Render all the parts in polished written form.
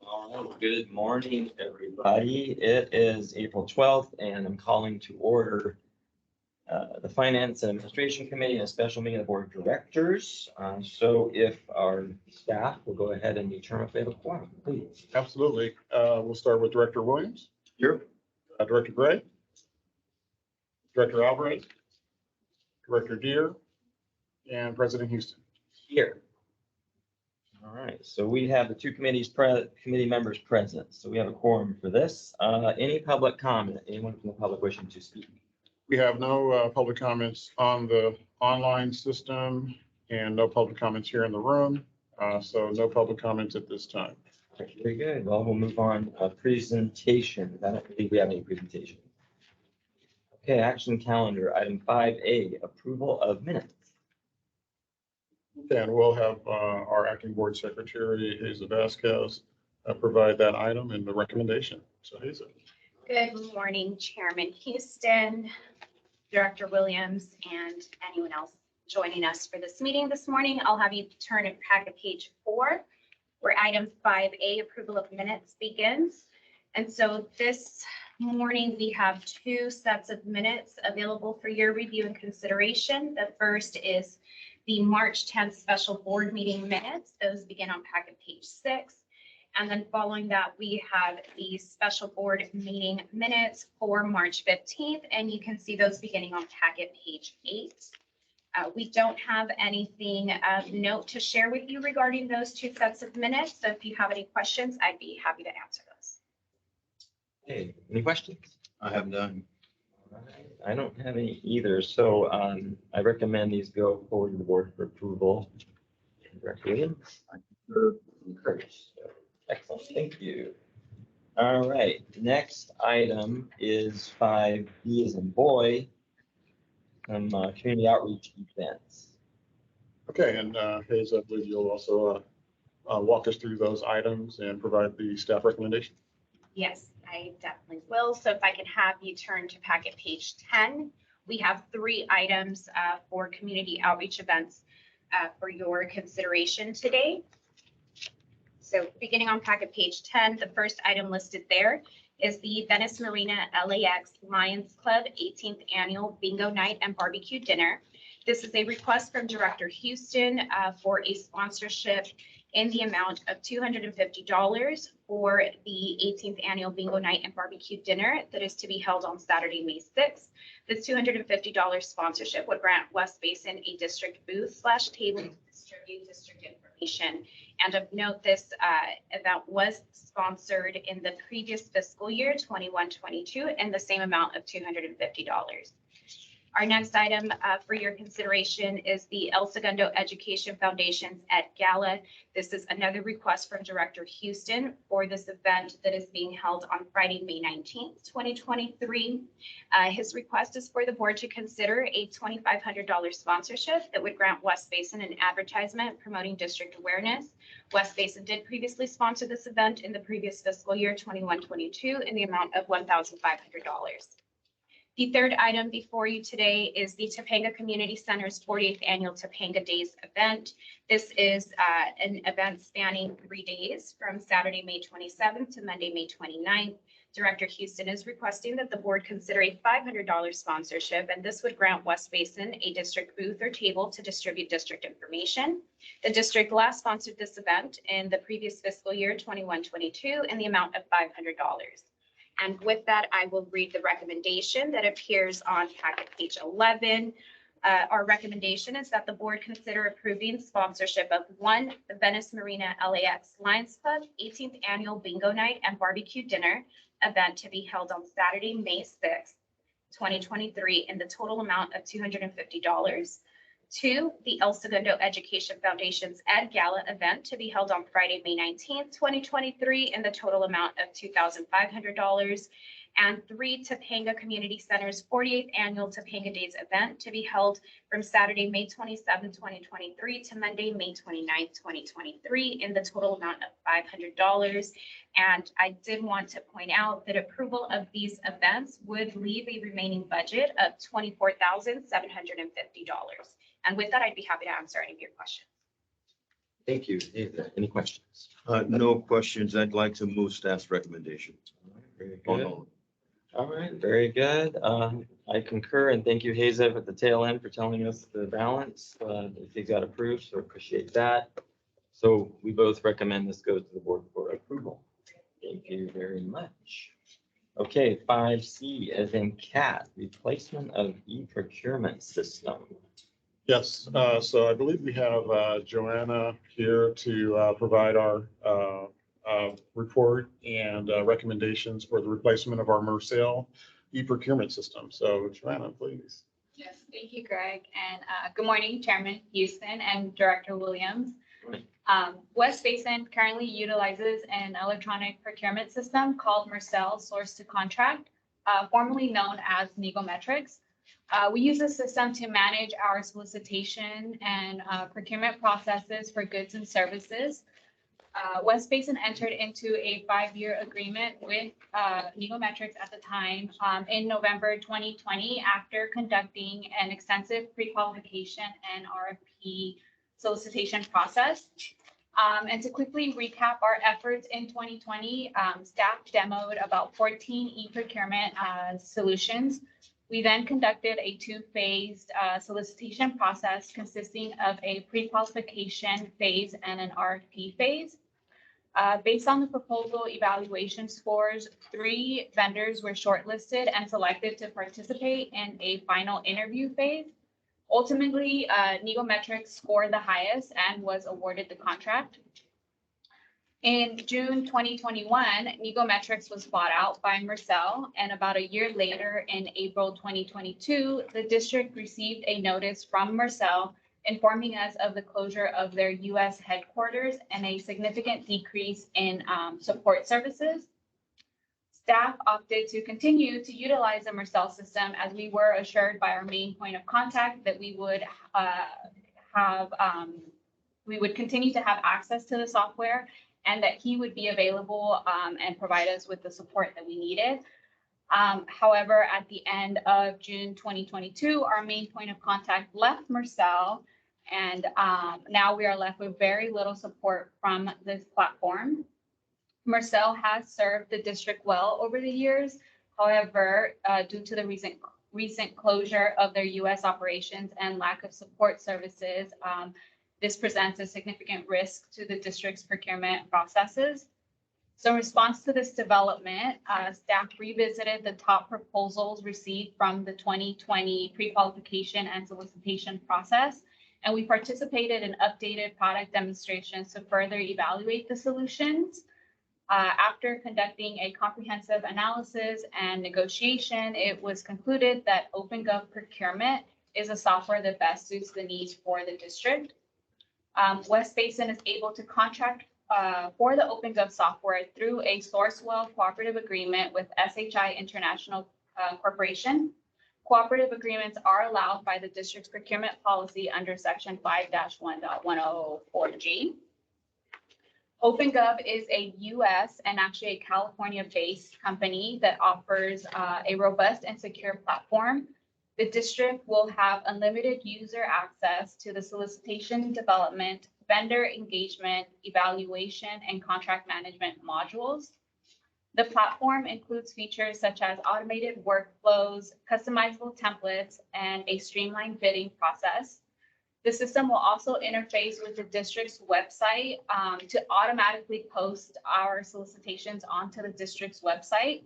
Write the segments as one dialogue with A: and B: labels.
A: All right, good morning, everybody. It is April 12th, and I'm calling to order the Finance and Administration Committee and a special meeting of the Board of Directors. So if our staff will go ahead and determine if they have a quorum, please.
B: Absolutely. We'll start with Director Williams,
A: Here.
B: Director Gray, Director Alvarez, Director Deere, and President Houston.
A: Here. All right, so we have the two committee members present, so we have a quorum for this. Any public comment? Anyone from the public wishing to speak?
B: We have no public comments on the online system and no public comments here in the room. So no public comments at this time.
A: Very good. Well, we'll move on. Presentation. I don't believe we have any presentation. Okay, action calendar, item 5A, approval of minutes.
B: And we'll have our acting board secretary, Hazel Vasquez, provide that item and the recommendation. So Hazel.
C: Good morning, Chairman Houston, Director Williams, and anyone else joining us for this meeting this morning. I'll have you turn and packet page 4, where item 5A, approval of minutes, begins. And so this morning, we have 2 sets of minutes available for your review and consideration. The first is the March 10th special board meeting minutes. Those begin on packet page 6. And then following that, we have the special board meeting minutes for March 15th, and you can see those beginning on packet page 8. We don't have anything of note to share with you regarding those 2 sets of minutes. So if you have any questions, I'd be happy to answer those.
A: Hey, any questions?
D: I have none.
A: I don't have any either, so I recommend these go forward to the board for approval. Director Williams? Encouraged. Excellent, thank you. All right, next item is 5B as in boy, some community outreach events.
B: Okay, and Hazel, I believe you'll also walk us through those items and provide the staff recommendation.
C: Yes, I definitely will. So if I could have you turn to packet page 10, we have 3 items for community outreach events for your consideration today. So beginning on packet page 10, the first item listed there is the Venice Marina LAX Lions Club 18th Annual Bingo Night and Barbecue Dinner. This is a request from Director Houston for a sponsorship in the amount of $250 for the 18th Annual Bingo Night and Barbecue Dinner that is to be held on Saturday, May 6th. This $250 sponsorship would grant West Basin a district booth / table to distribute district information. And of note, this event was sponsored in the previous fiscal year, 21-22, in the same amount of $250. Our next item for your consideration is the El Segundo Education Foundation's Ed Gala. This is another request from Director Houston for this event that is being held on Friday, May 19th, 2023. His request is for the board to consider a $2,500 sponsorship that would grant West Basin an advertisement promoting district awareness. West Basin did previously sponsor this event in the previous fiscal year, 21-22, in the amount of $1,500. The third item before you today is the Topanga Community Center's 48th Annual Topanga Days event. This is an event spanning 3 days from Saturday, May 27th to Monday, May 29th. Director Houston is requesting that the board consider a $500 sponsorship, and this would grant West Basin a district booth or table to distribute district information. The district last sponsored this event in the previous fiscal year, 21-22, in the amount of $500. And with that, I will read the recommendation that appears on packet page 11. Our recommendation is that the board consider approving sponsorship of 1, the Venice Marina LAX Lions Club 18th Annual Bingo Night and Barbecue Dinner event to be held on Saturday, May 6th, 2023, in the total amount of $250. 2, the El Segundo Education Foundation's Ed Gala event to be held on Friday, May 19th, 2023, in the total amount of $2,500. And 3, Topanga Community Center's 48th Annual Topanga Days event to be held from Saturday, May 27, 2023 to Monday, May 29, 2023, in the total amount of $500. And I did want to point out that approval of these events would leave a remaining budget of $24,750. And with that, I'd be happy to answer any of your questions.
A: Thank you. Any questions?
D: No questions. I'd like to move staff's recommendation.
A: Very
D: Oh,
A: good.
D: no.
A: All right, very good. I concur and thank you, Hazev, at the tail end for telling us the balance. It got approved, so appreciate that. So we both recommend this goes to the board for approval. Thank you very much. Okay, 5C as in cat, replacement of e-procurement system.
B: Yes, so I believe we have Joanna here to provide our report and recommendations for the replacement of our Mercell e-procurement system. So Joanna, please.
E: Yes, thank you, Greg. And good morning, Chairman Houston and Director Williams.
A: Morning.
E: West Basin currently utilizes an electronic procurement system called Mercell Source to Contract, formerly known as Negometrics. We use this system to manage our solicitation and procurement processes for goods and services. West Basin entered into a 5-year agreement with Negometrics at the time in November 2020 after conducting an extensive pre-qualification and RFP solicitation process. And to quickly recap our efforts in 2020, staff demoed about 14 e-procurement solutions. We then conducted a 2-phased solicitation process consisting of a pre-qualification phase and an RFP phase. Based on the proposal evaluation scores, 3 vendors were shortlisted and selected to participate in a final interview phase. Ultimately, Negometrics scored the highest and was awarded the contract. In June 2021, Negometrics was bought out by Mercell, and about a year later, in April 2022, the district received a notice from Mercell informing us of the closure of their U.S. headquarters and a significant decrease in support services. Staff opted to continue to utilize the Mercell system as we were assured by our main point of contact that we would continue to have access to the software and that he would be available and provide us with the support that we needed. However, at the end of June 2022, our main point of contact left Mercell, and now we are left with very little support from this platform. Mercell has served the district well over the years. However, due to the recent closure of their U.S. operations and lack of support services, this presents a significant risk to the district's procurement processes. So in response to this development, staff revisited the top proposals received from the 2020 pre-qualification and solicitation process, and we participated in updated product demonstrations to further evaluate the solutions. After conducting a comprehensive analysis and negotiation, it was concluded that OpenGov procurement is a software that best suits the needs for the district. West Basin is able to contract for the OpenGov software through a Sourcewell cooperative agreement with SHI International Corporation. Cooperative agreements are allowed by the district's procurement policy under section 5-1.104G. OpenGov is a US and actually a California-based company that offers a robust and secure platform. The district will have unlimited user access to the solicitation, development, vendor engagement, evaluation, and contract management modules. The platform includes features such as automated workflows, customizable templates, and a streamlined bidding process. The system will also interface with the district's website to automatically post our solicitations onto the district's website.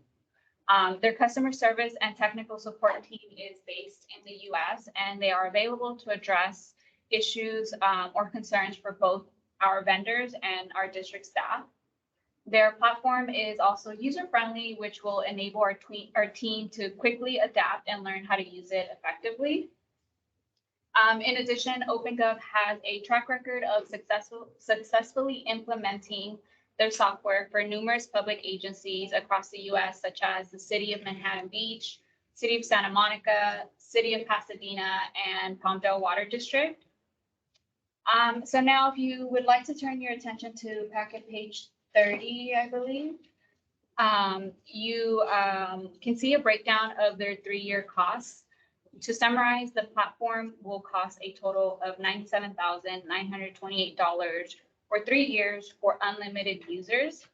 E: Their customer service and technical support team is based in the US, and they are available to address issues or concerns for both our vendors and our district staff. Their platform is also user-friendly, which will enable our team to quickly adapt and learn how to use it effectively. In addition, OpenGov has a track record of successfully implementing their software for numerous public agencies across the US, such as the City of Manhattan Beach, City of Santa Monica, City of Pasadena, and Palmdale Water District. So now if you would like to turn your attention to packet page 30, I believe, you can see a breakdown of their 3-year costs. To summarize, the platform will cost a total of $97,928 for 3 years for unlimited users.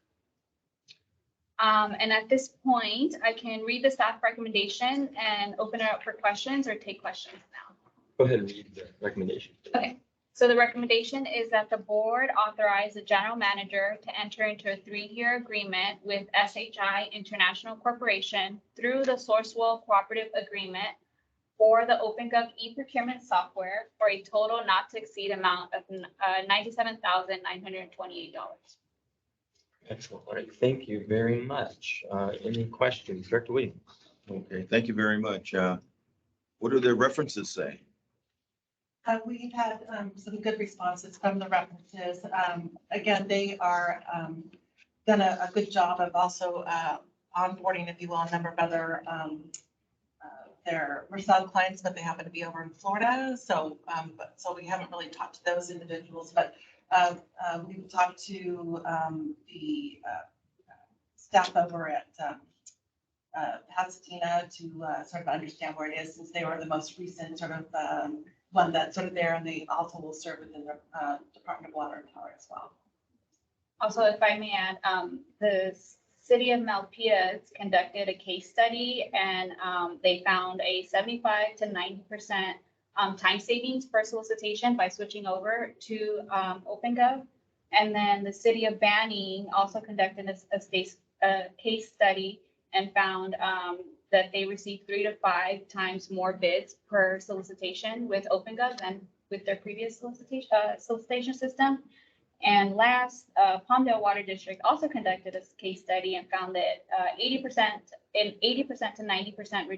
E: And at this point, I can read the staff recommendation and open it up for questions or take questions now.
A: Go ahead and read the recommendation.
E: Okay, so the recommendation is that the board authorize the general manager to enter into a 3-year agreement with SHI International Corporation through the Sourcewell Cooperative Agreement for the OpenGov e-procurement software for a total not to exceed amount of $97,928.
A: Excellent. All right, thank you very much. Any questions? Director Williams?
D: Okay, thank you very much. What do the references say?
F: We've had some good responses from the references. Again, they are done a good job of also onboarding, if you will, a number of other their Marcel clients, but they happen to be over in Florida. So, so we haven't really talked to those individuals, but we've talked to the staff over at Pasadena to sort of understand where it is, since they were the most recent sort of one that's sort of there, and they also will serve within the Department of Water and Power as well.
E: Also, if I may add, the city of Milpitas conducted a case study and they found a 75 to 90% time savings per solicitation by switching over to OpenGov. And then the city of Banning also conducted a case study and found that they received 3 to 5 times more bids per solicitation with OpenGov than with their previous solicitation system. And last, Palmdale Water District also conducted a case study and found that 80% to 90%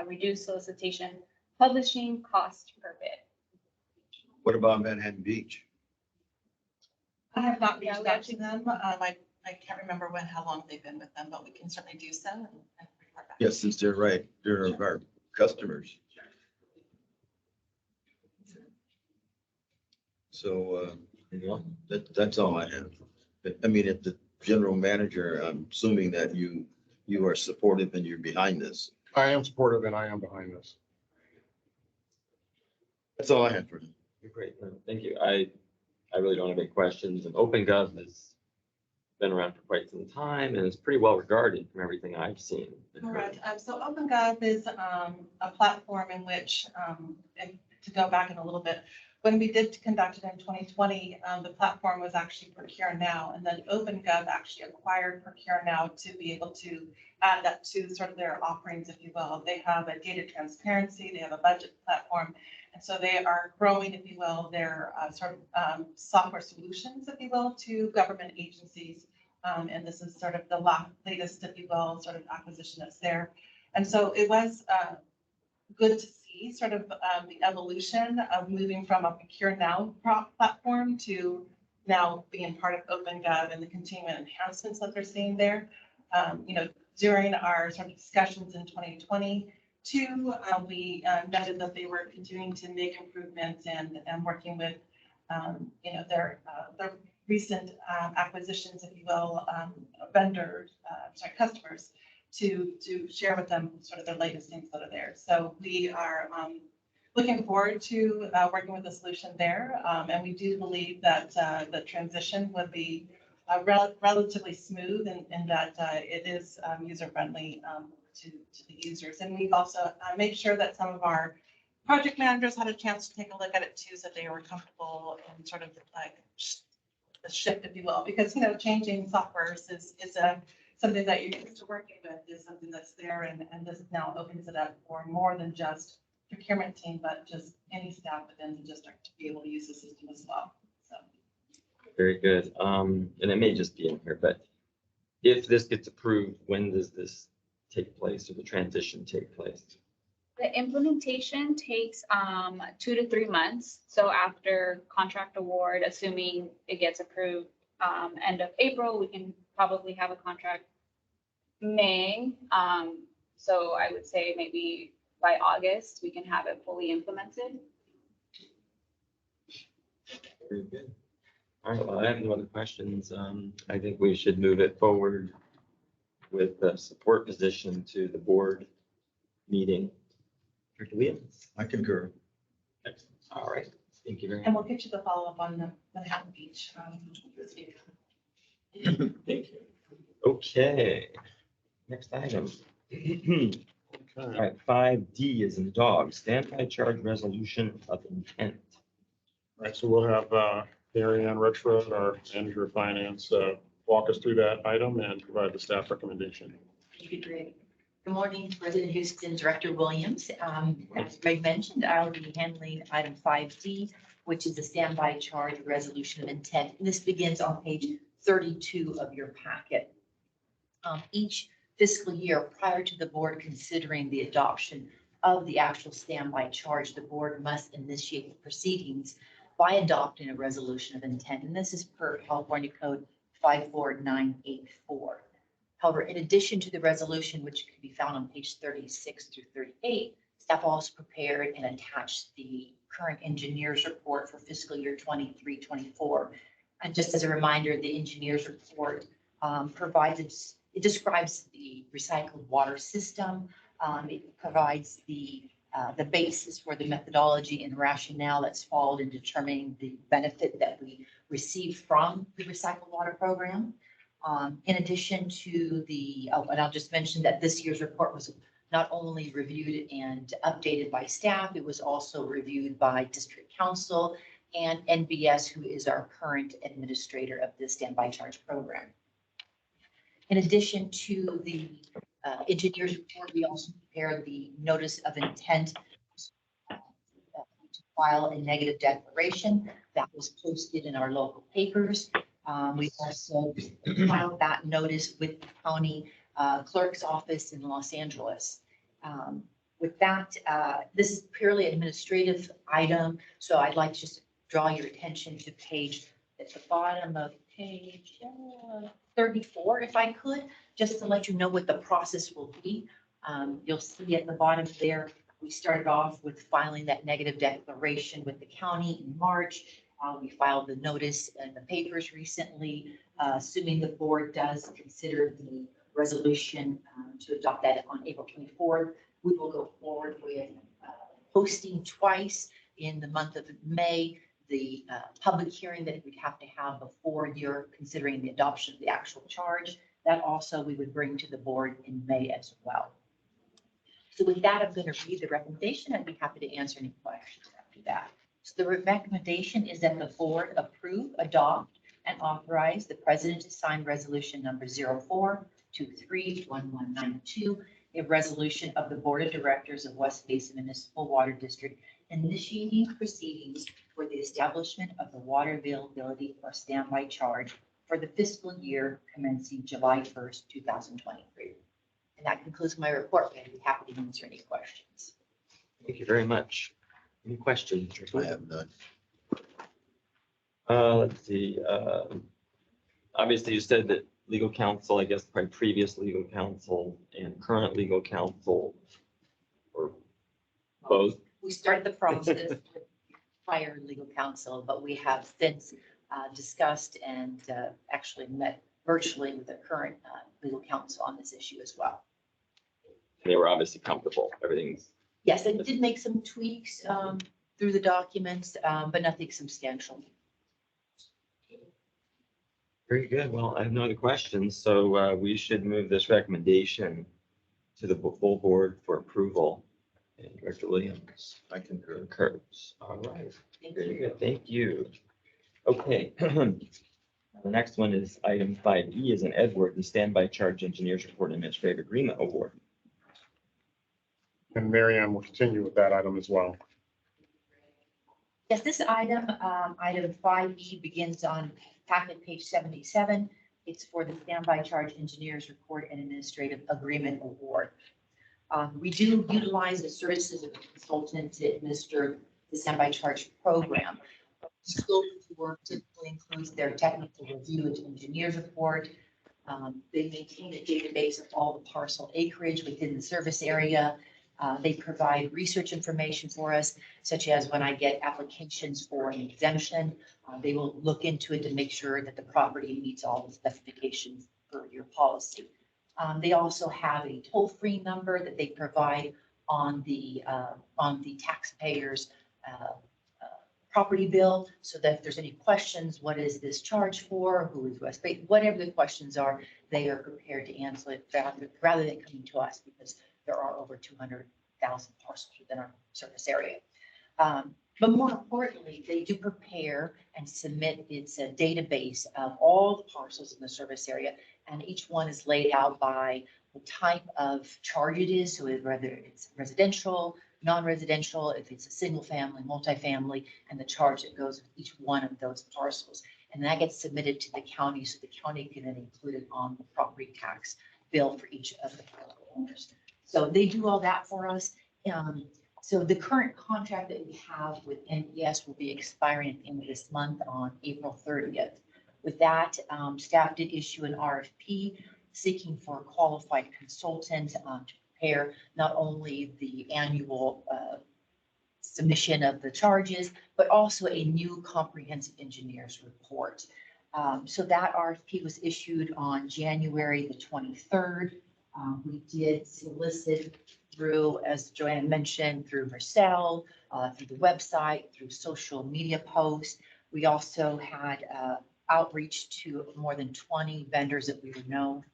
E: reduced solicitation publishing cost per bid.
D: What about Manhattan Beach?
F: I have not
E: Yeah,
F: reached
E: we
F: out
E: actually-
F: to them. I can't remember how long they've been with them, but we can certainly do so and report back.
D: Yes, since they're right, they're our customers. So that's all I have. I mean, at the general manager, I'm assuming that you are supportive and you're behind this.
B: I am supportive and I am behind this.
D: That's all I have for him.
A: Great, no, thank you. I really don't have any questions. And OpenGov has been around for quite some time and is pretty well regarded from everything I've seen. and heard.
F: Correct. So OpenGov is a platform in which, and to go back in a little bit, when we did conduct it in 2020, the platform was actually Procure Now, and then OpenGov actually acquired Procure Now to be able to add that to sort of their offerings, if you will. They have a data transparency, they have a budget platform, and so they are growing, if you will, their sort of software solutions, if you will, to government agencies. And this is sort of the latest, if you will, sort of acquisition that's there. And so it was good to see sort of the evolution of moving from a Procure Now platform to now being part of OpenGov and the continuing enhancements that they're seeing there. During our sort of discussions in 2022, we noted that they were continuing to make improvements and working with, their recent acquisitions, if you will, customers to share with them sort of the latest things that are there. So we are looking forward to working with the solution there. And we do believe that the transition would be relatively smooth and that it is user-friendly to the users. And we've also made sure that some of our project managers had a chance to take a look at it too, so they were comfortable in sort of like the shift, if you will, because, changing software is something that you're used to working with, is something that's there, and this now opens it up for more than just procurement team, but just any staff within the district to be able to use the system as well. So.
A: Very good. And it may just be in here, but if this gets approved, when does this take place or the transition take place?
E: The implementation takes 2 to 3 months. So after contract award, assuming it gets approved end of April, we can probably have a contract May. So I would say maybe by August, we can have it fully implemented.
A: Very good. All right, well, I have no other questions. I think we should move it forward with the support position to the board meeting. Director Williams.
D: I concur.
A: All right. Thank you very
F: And
A: much.
F: we'll get you the follow-up on the Manhattan Beach. This week.
A: Thank you. Okay, next item. All
B: Okay.
A: right, 5D is in dog, standby charge resolution of intent.
B: All right, so we'll have Mary Ann Rutschford, our manager of finance, walk us through that item and provide the staff recommendation.
G: Thank you, Greg. Good morning, President Houston, Director Williams. As Greg mentioned, I'll be handling item 5D, which is the standby charge resolution of intent. And this begins on page 32 of your packet. Each fiscal year prior to the board considering the adoption of the actual standby charge, the board must initiate the proceedings by adopting a resolution of intent. And this is per California Code 54984. However, in addition to the resolution, which can be found on page 36 through 38, staff also prepared and attached the current engineer's report for fiscal year 23-24. And just as a reminder, the engineer's report it describes the recycled water system. It provides the basis for the methodology and rationale that's followed in determining the benefit that we receive from the recycled water program. In addition to and I'll just mention that this year's report was not only reviewed and updated by staff, it was also reviewed by district council and NBS, who is our current administrator of the standby charge program. In addition to the engineer's report, we also prepared the notice of intent to file a negative declaration that was posted in our local papers. We also filed that notice with the county clerk's office in Los Angeles. With that, this is purely administrative item, so I'd like to just draw your attention to at the bottom of page 34, if I could, just to let you know what the process will be. You'll see at the bottom there, we started off with filing that negative declaration with the county in March. We filed the notice in the papers recently, assuming the board does consider the resolution to adopt that on April 24th. We will go forward with posting twice in the month of May, the public hearing that we'd have to have before you're considering the adoption of the actual charge. That also we would bring to the board in May as well. So with that, I'm going to read the recommendation and be happy to answer any questions after that. So the recommendation is that the board approve, adopt, and authorize the president to sign resolution number 04231192, a resolution of the Board of Directors of West Basin Municipal Water District initiating proceedings for the establishment of the water availability for standby charge for the fiscal year commencing July 1st, 2023. And that concludes my report. I'd be happy to answer any questions.
A: Thank you very much. Any questions?
D: I have none.
A: Let's see. Obviously, you said that legal counsel, I guess, probably previous legal counsel and current legal counsel, or both.
G: We started the process with prior legal counsel, but we have since discussed and actually met virtually with the current legal counsel on this issue as well.
A: They were obviously comfortable. Everything's
G: Yes, it did make some tweaks through the documents, but nothing substantial.
A: very good. Well, I have no other questions, so we should move this recommendation to the full board for approval. And Director Williams
D: I concur.
A: concurs. All right.
G: Thank
A: Very
G: you.
A: good. Thank you. Okay. The next one is item 5E is an Edward, the standby charge engineers report and administrative agreement award.
B: And Mary Ann will continue with that item as well.
G: Yes, this item, item 5E, begins on packet page 77. It's for the standby charge engineers report and administrative agreement award. We do utilize the services of a consultant to administer the standby charge program. Scope of work typically includes their technical review and engineers report. They maintain a database of all the parcel acreage within the service area. They provide research information for us, such as when I get applications for an exemption, they will look into it to make sure that the property meets all the specifications for your policy. They also have a toll-free number that they provide on the taxpayers' property bill, so that if there's any questions, what is this charge for? Who is West Bay? Whatever the questions are, they are prepared to answer it rather than coming to us, because there are over 200,000 parcels within our service area. But more importantly, they do prepare and submit its a database of all the parcels in the service area, and each one is laid out by the type of charge it is, so whether it's residential, non-residential, if it's a single family, multifamily, and the charge that goes with each one of those parcels. And that gets submitted to the county, so the county can then include it on the property tax bill for each of the parcel owners. So they do all that for us. So the current contract that we have with NPS will be expiring at the end of this month on April 30th. With that, staff did issue an RFP seeking for a qualified consultant to prepare not only the annual submission of the charges, but also a new comprehensive engineers report. So that RFP was issued on January the 23rd. We did solicit through, as Joanne mentioned, through Marcel, through the website, through social media posts. We also had outreach to more than 20 vendors that we know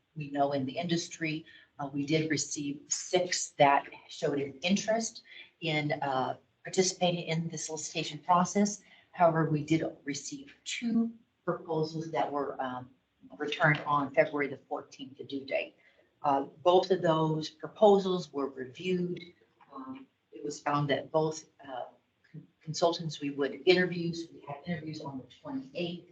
G: in the industry. We did receive 6 that showed an interest in participating in the solicitation process. However, we did receive 2 proposals that were returned on February the 14th, the due date. Both of those proposals were reviewed. It was found that both consultants we would interviews, we had interviews on the 28th.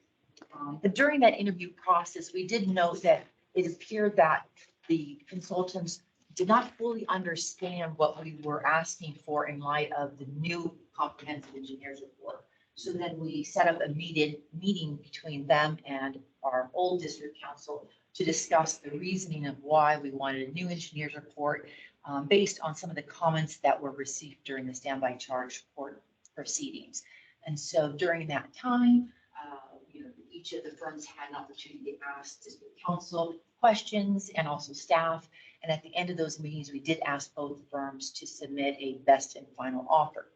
G: But during that interview process, we did note that it appeared that the consultants did not fully understand what we were asking for in light of the new comprehensive engineers report. So then we set up a meeting between them and our old district council to discuss the reasoning of why we wanted a new engineers report based on some of the comments that were received during the standby charge report proceedings. And so during that time, each of the firms had an opportunity to ask district council questions and also staff. And at the end of those meetings, we did ask both firms to submit a best and final offer.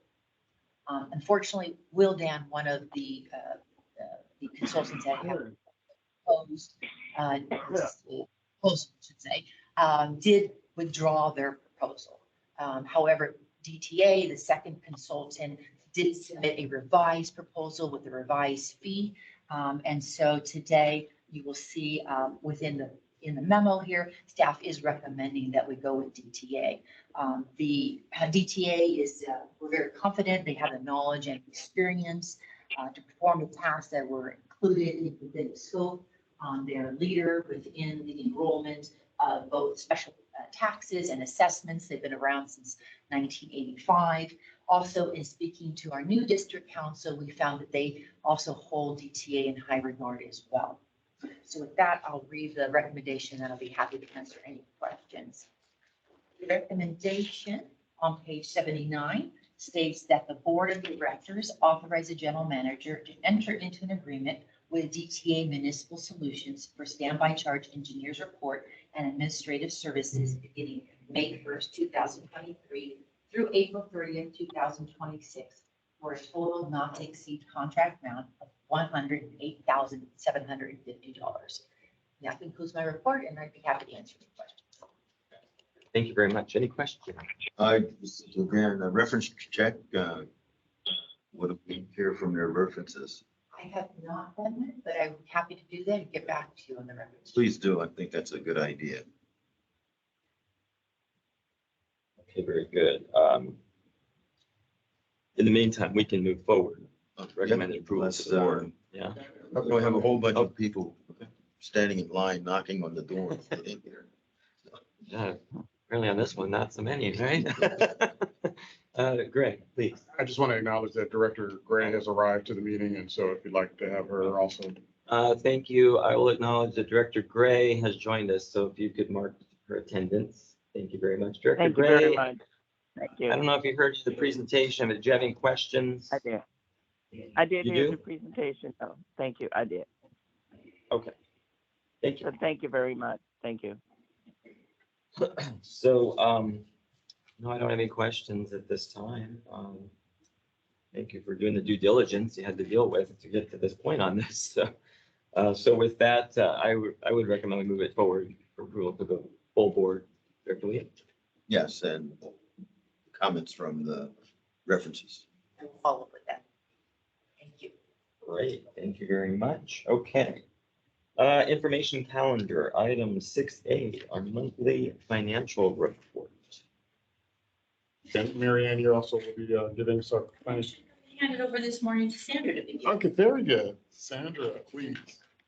G: Unfortunately, Wildan, one of the consultants that have proposed, did withdraw their proposal. However, DTA, the second consultant, did submit a revised proposal with a revised fee. And so today you will see in the memo here, staff is recommending that we go with DTA. The DTA is, we're very confident they have the knowledge and experience to perform the tasks that were included within the scope. Their leader within the enrollment of both special taxes and assessments. They've been around since 1985. Also, in speaking to our new district council, we found that they also hold DTA in high regard as well. So with that, I'll read the recommendation and I'll be happy to answer any questions. The recommendation on page 79 states that the board of directors authorize the general manager to enter into an agreement with DTA Municipal Solutions for standby charge engineers report and administrative services beginning May 1st, 2023 through April 30th, 2026 for a total not to exceed contract amount of $108,750. That concludes my report, and I'd be happy to answer any questions.
A: Thank you very much. Any questions?
D: Again, a reference check, would we hear from their references?
G: I have not done that, but I'm happy to do that and get back to you on the records.
D: Please do. I think that's a good idea.
A: Okay, very good. In the meantime, we can move forward. Recommended approval to the board. Yeah.
D: We have a whole bunch of people standing in line, knocking on the door to get in here.
A: Yeah, really on this one, not so many, right? Greg, please.
B: I just want to acknowledge that Director Gray has arrived to the meeting, and so if you'd like to have her also.
A: Thank you. I will acknowledge that Director Gray has joined us, so if you could mark her attendance. Thank you very much, Director
H: Thank you
A: Gray.
H: very much. Thank
A: I
H: you.
A: don't know if you heard the presentation, but did you have any questions?
H: I did. I did
A: You
H: hear
A: do?
H: the presentation. Oh, thank you. I did.
A: Okay. Thank you.
H: So thank you very much. Thank you.
A: So, no, I don't have any questions at this time. Thank you for doing the due diligence you had to deal with to get to this point on this. So with that, I would recommend we move it forward for approval to the full board. Director Lee?
D: Yes, and comments from the references.
G: I will follow up with that. Thank you.
A: Great, thank you very much. Okay. Information calendar, item 6A, our monthly financial report.
B: And Mary Ann, you also will be giving us a finish.
G: Hand it over this morning to Sandra to begin.
B: Okay, very good. Sandra, please.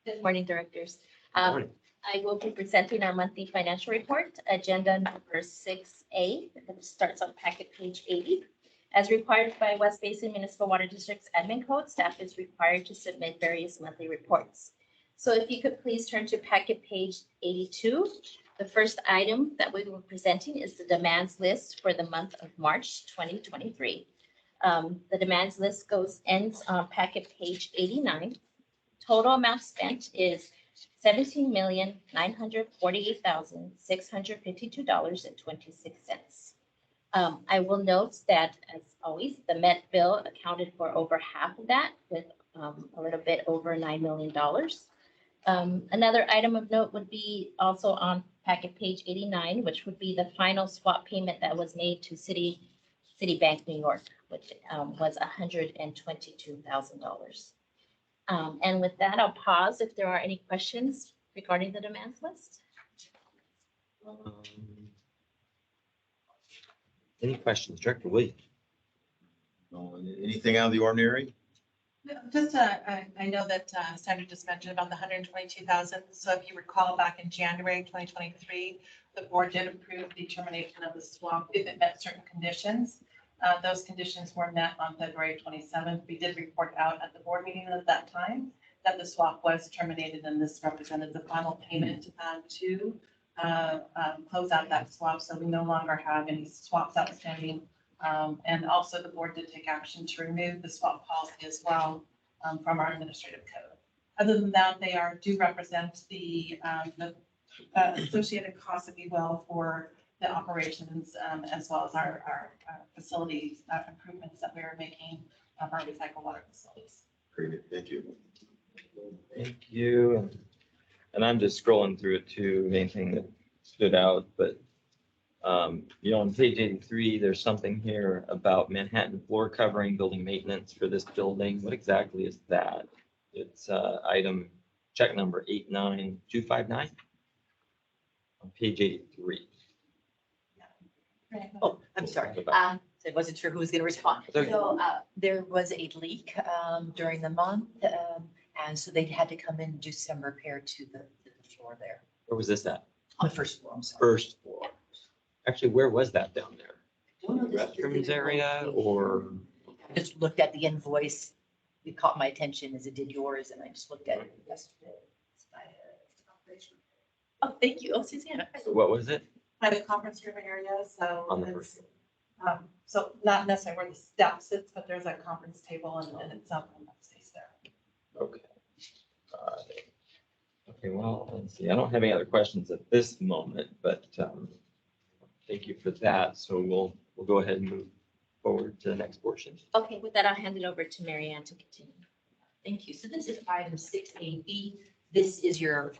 I: Good morning, directors.
A: Morning.
I: I will be presenting our monthly financial report, agenda number 6A. It starts on packet page 80. As required by West Basin Municipal Water District's admin code, staff is required to submit various monthly reports. So if you could please turn to packet page 82. The first item that we were presenting is the demands list for the month of March 2023. The demands list ends on packet page 89. Total amount spent is $17,948,652.26. I will note that, as always, the Met bill accounted for over half of that, with a little bit over $9 million. Another item of note would be also on packet page 89, which would be the final swap payment that was made to Citibank New York, which was $122,000. And with that, I'll pause if there are any questions regarding the demands list.
A: Any questions, Director Williams?
D: No, anything out of the ordinary?
F: Just, I know that Sandra just mentioned about the 122,000. So if you recall, back in January 2023, the board did approve the termination of the swap if it met certain conditions. Those conditions were met on February 27th. We did report out at the board meeting at that time that the swap was terminated, and this represented the final payment to close out that swap. So we no longer have any swaps outstanding. And also the board did take action to remove the swap policy as well from our administrative code. Other than that, they do represent the associated costs, if you will, for the operations as well as our facilities improvements that we are making of our recycled water facilities.
D: Very good, thank you.
A: Thank you. And I'm just scrolling through it too, anything that stood out, but you know, on page 83, there's something here about Manhattan floor covering, building maintenance for this building. What exactly is that? It's item check number 89259 on page 83.
G: Oh, I'm sorry. I wasn't sure who was going to respond.
A: Okay.
G: So there was a leak during the month, and so they had to come in and do some repair to the floor there.
A: Where was this at?
G: On the first floor, I'm sorry.
A: First floor. Actually, where was that down there?
G: Don't know this
A: Restrooms
G: specific
A: area
G: location.
A: or?
G: Just looked at the invoice. It caught my attention as it did yours, and I just looked at it yesterday. Oh, thank you. Oh, Susanna.
A: So what was it?
F: By the conference room area, so
A: On the
F: it's,
A: first
F: so not necessarily where the staff sits, but there's a conference table and it's up in that space there.
A: Okay. Okay, well, let's see. I don't have any other questions at this moment, but thank you for that. So we'll go ahead and move forward to the next portion.
I: Okay, with that, I'll hand it over to Mary Ann to continue.
G: Thank you. So this is item 6AB. This is your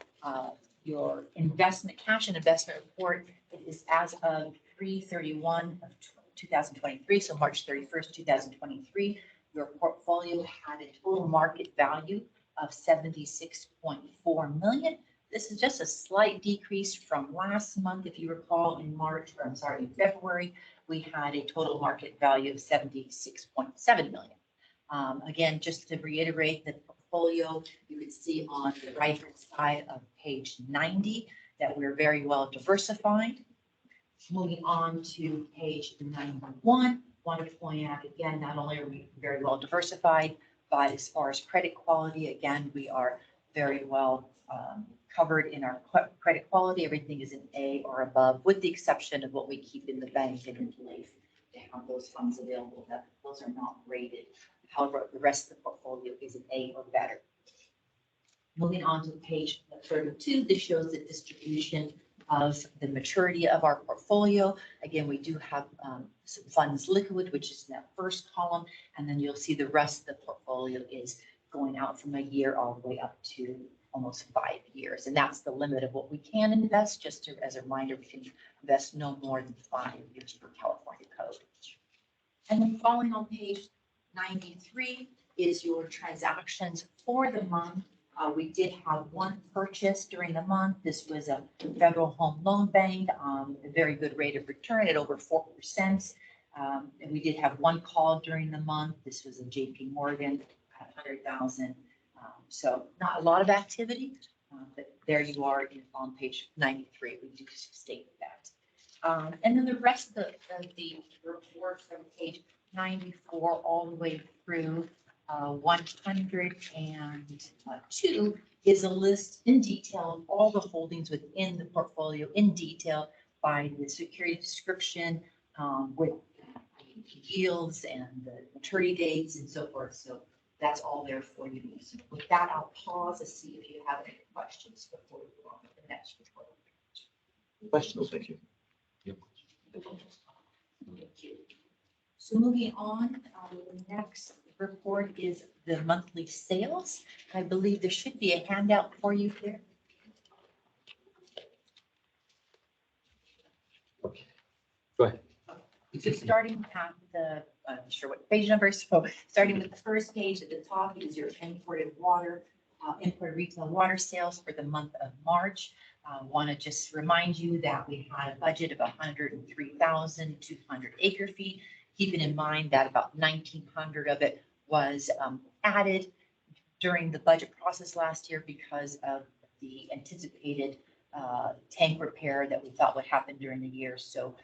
G: investment, cash and investment report. It is as of 3/31 of 2023, so March 31st, 2023. Your portfolio had a total market value of 76.4 million. This is just a slight decrease from last month. If you recall, in February, we had a total market value of 76.7 million. Again, just to reiterate the portfolio, you can see on the right-hand side of page 90 that we're very well diversified. Moving on to page 91, want to point out again, not only are we very well diversified, but as far as credit quality, again, we are very well covered in our credit quality. Everything is an A or above, with the exception of what we keep in the bank and in life. They have those funds available, that those are not rated. However, the rest of the portfolio is an A or better. Moving on to page 32, this shows the distribution of the maturity of our portfolio. Again, we do have some funds liquid, which is in that first column, and then you'll see the rest of the portfolio is going out from a year all the way up to almost 5 years. And that's the limit of what we can invest. Just to, as a reminder, we can invest no more than 5 years per California code. And then following on page 93 is your transactions for the month. We did have one purchase during the month. This was a Federal Home Loan Bank, a very good rate of return at over 4%. And we did have one call during the month. This was a JP Morgan at 100,000. So not a lot of activity, but there you are on page 93. We do state that. And then the rest of the report from page 94 all the way through 102 is a list in detail of all the holdings within the portfolio in detail by the security description, with yields and the maturity dates and so forth. So that's all there for you. So with that, I'll pause to see if you have any questions before we go on to the next report.
D: Questions, thank you.
G: Thank you. So moving on, the next report is the monthly sales. I believe there should be a handout for you here.
A: Go ahead.
G: So starting at the, I'm not sure what page number, so starting with the first page at the top is your imported retail water sales for the month of March. Want to just remind you that we had a budget of 103,200 acre feet. Keeping in mind that about 1,900 of it was added during the budget process last year because of the anticipated tank repair that we thought would happen during the year. So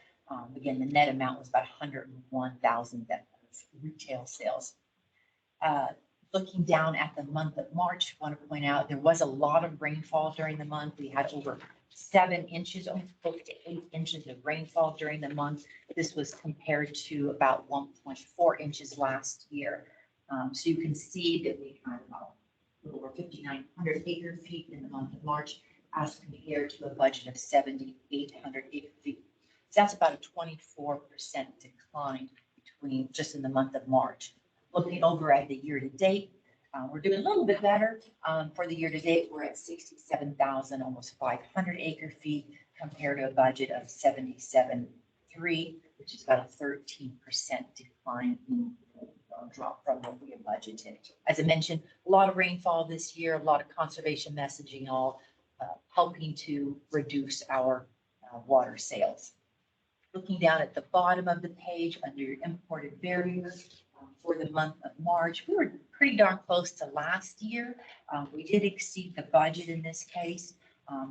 G: again, the net amount was about 101,000 that was retail sales. Looking down at the month of March, I want to point out there was a lot of rainfall during the month. We had over 7 inches, almost close to 8 inches of rainfall during the month. This was compared to about 1.4 inches last year. So you can see that we had about a little over 5,900 acre feet in the month of March as compared to a budget of 7,800 acre feet. So that's about a 24% decline between just in the month of March. Looking over at the year to date, we're doing a little bit better. For the year to date, we're at 67,000, almost 500 acre feet compared to a budget of 77,300, which is about a 13% decline in drop from what we had budgeted. As I mentioned, a lot of rainfall this year, a lot of conservation messaging, all helping to reduce our water sales. Looking down at the bottom of the page under your imported barriers, for the month of March, we were pretty darn close to last year. We did exceed the budget in this case,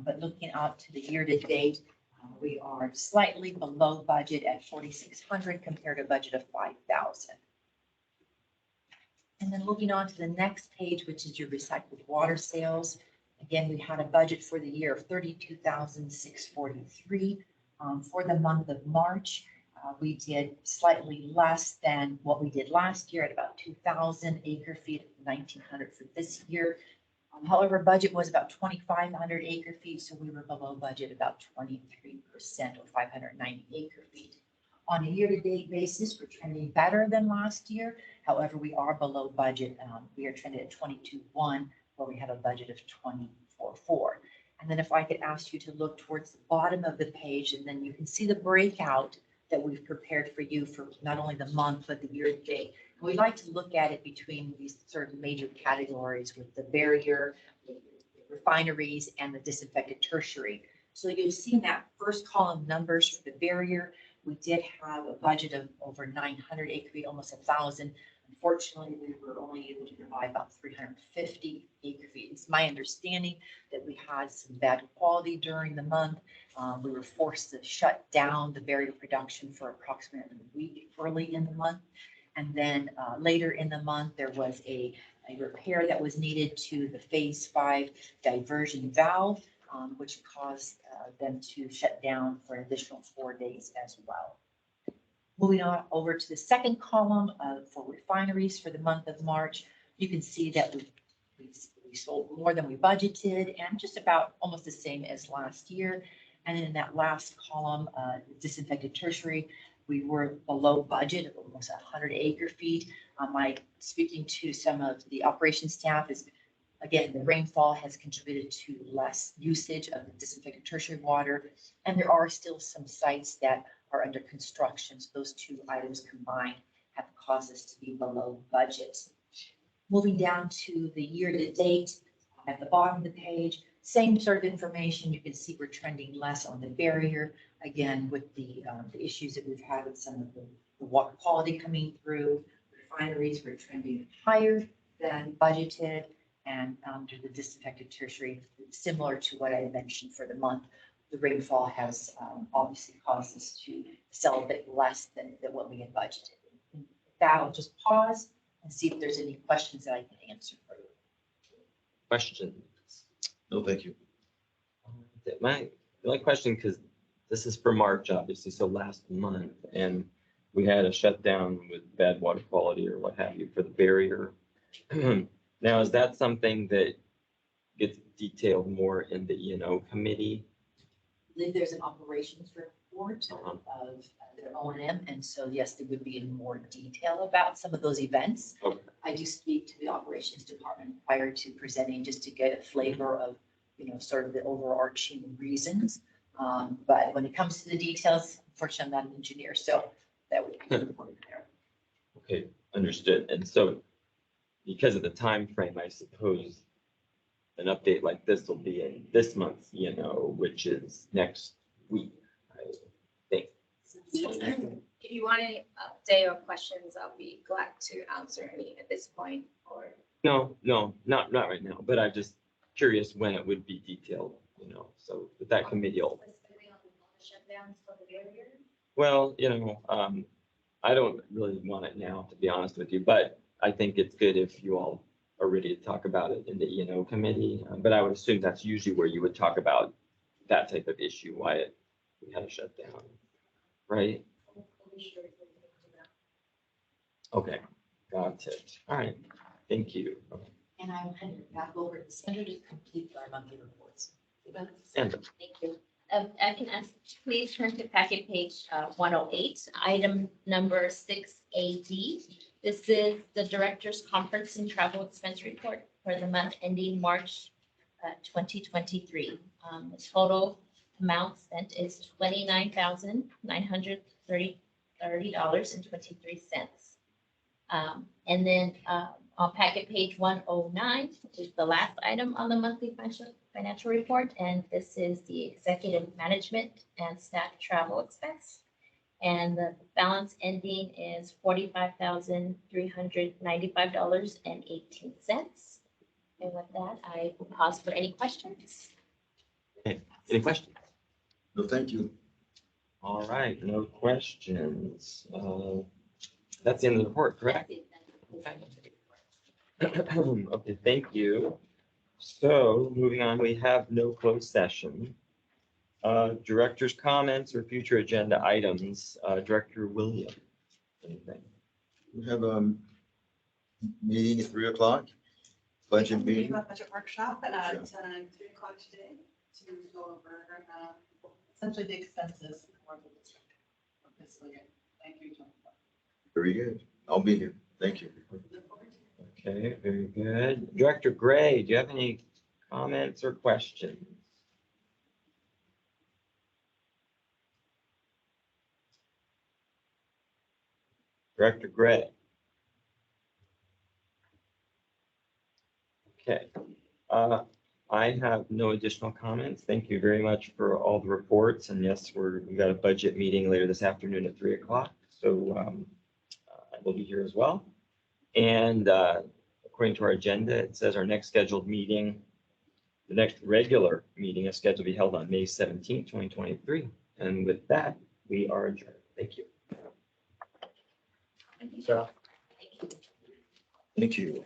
G: but looking out to the year to date, we are slightly below budget at 4,600 compared to a budget of 5,000. And then moving on to the next page, which is your recycled water sales. Again, we had a budget for the year of 32,643. For the month of March, we did slightly less than what we did last year at about 2,000 acre feet, 1,900 for this year. However, budget was about 2,500 acre feet, so we were below budget about 23% or 590 acre feet. On a year-to-date basis, we're trending better than last year. However, we are below budget. We are trending at 22.1, where we have a budget of 24.4. And then if I could ask you to look towards the bottom of the page, and then you can see the breakout that we've prepared for you for not only the month, but the year to date. And we like to look at it between these sort of major categories with the barrier, the refineries, and the disinfected tertiary. So you'll see in that first column numbers for the barrier, we did have a budget of over 900 acre feet, almost 1,000. Unfortunately, we were only able to provide about 350 acre feet. It's my understanding that we had some bad quality during the month. We were forced to shut down the barrier production for approximately a week early in the month. And then later in the month, there was a repair that was needed to the phase 5 diversion valve, which caused them to shut down for an additional 4 days as well. Moving on over to the second column for refineries for the month of March, you can see that we sold more than we budgeted and just about almost the same as last year. And in that last column, disinfected tertiary, we were below budget of almost 100 acre feet. My speaking to some of the operations staff is, again, the rainfall has contributed to less usage of the disinfected tertiary water. And there are still some sites that are under construction. So those two items combined have caused us to be below budget. Moving down to the year to date, at the bottom of the page, same sort of information. You can see we're trending less on the barrier. Again, with the issues that we've had with some of the water quality coming through, refineries, we're trending higher than budgeted. And under the disinfected tertiary, similar to what I mentioned for the month, the rainfall has obviously caused us to sell a bit less than what we had budgeted. With that, I'll just pause and see if there's any questions that I can answer for you.
A: Questions?
D: No, thank you.
A: My only question, because this is for March, obviously, so last month, and we had a shutdown with bad water quality or what have you for the barrier. Now, is that something that gets detailed more in the E&O committee?
G: I believe there's an operations report of their O&M, and so yes, there would be in more detail about some of those events.
A: Okay.
G: I do speak to the operations department prior to presenting, just to get a flavor of, sort of the overarching reasons. But when it comes to the details, unfortunately, I'm not an engineer, so that would be important there.
A: Okay, understood. And so because of the time frame, I suppose an update like this will be in this month, which is next week, I think.
J: If you want any update or questions, I'll be glad to answer any at this point or.
A: No, not right now, but I'm just curious when it would be detailed, so with that committee will. Well, I don't really want it now, to be honest with you, but I think it's good if you all are ready to talk about it in the E&O committee. But I would assume that's usually where you would talk about that type of issue, why we had to shut down, right? Okay, got it. All right, thank you.
G: And I'm heading back over to Sandra to complete our monthly reports.
A: Sandra.
I: Thank you. I can ask, please turn to packet page 108, item number 6AD. This is the Director's Conference and Travel Expense Report for the month ending March 2023. The total amount spent is $29,930.23. And then on packet page 109, which is the last item on the monthly financial report, and this is the executive management and staff travel expense. And the balance ending is $45,395.18. And with that, I will pause for any questions.
A: Any questions?
D: No, thank you.
A: All right, no questions. That's the end of the report, correct? Okay, thank you. So moving on, we have no closed session. Director's comments or future agenda items. Director William, anything?
D: We have a meeting at 3 o'clock, budget
F: We
D: meeting.
F: have a budget workshop at 3 o'clock today to go over essentially the expenses for the district for fiscal year. Thank you.
D: Very good. I'll be here. Thank you.
A: Okay, very good. Director Gray, do you have any comments or questions? Director Gray. Okay, I have no additional comments. Thank you very much for all the reports. And yes, we've got a budget meeting later this afternoon at 3 o'clock. So I will be here as well. And according to our agenda, it says our next scheduled meeting, the next regular meeting is scheduled to be held on May 17th, 2023. And with that, we are adjourned. Thank you.
B: So.
D: Thank you.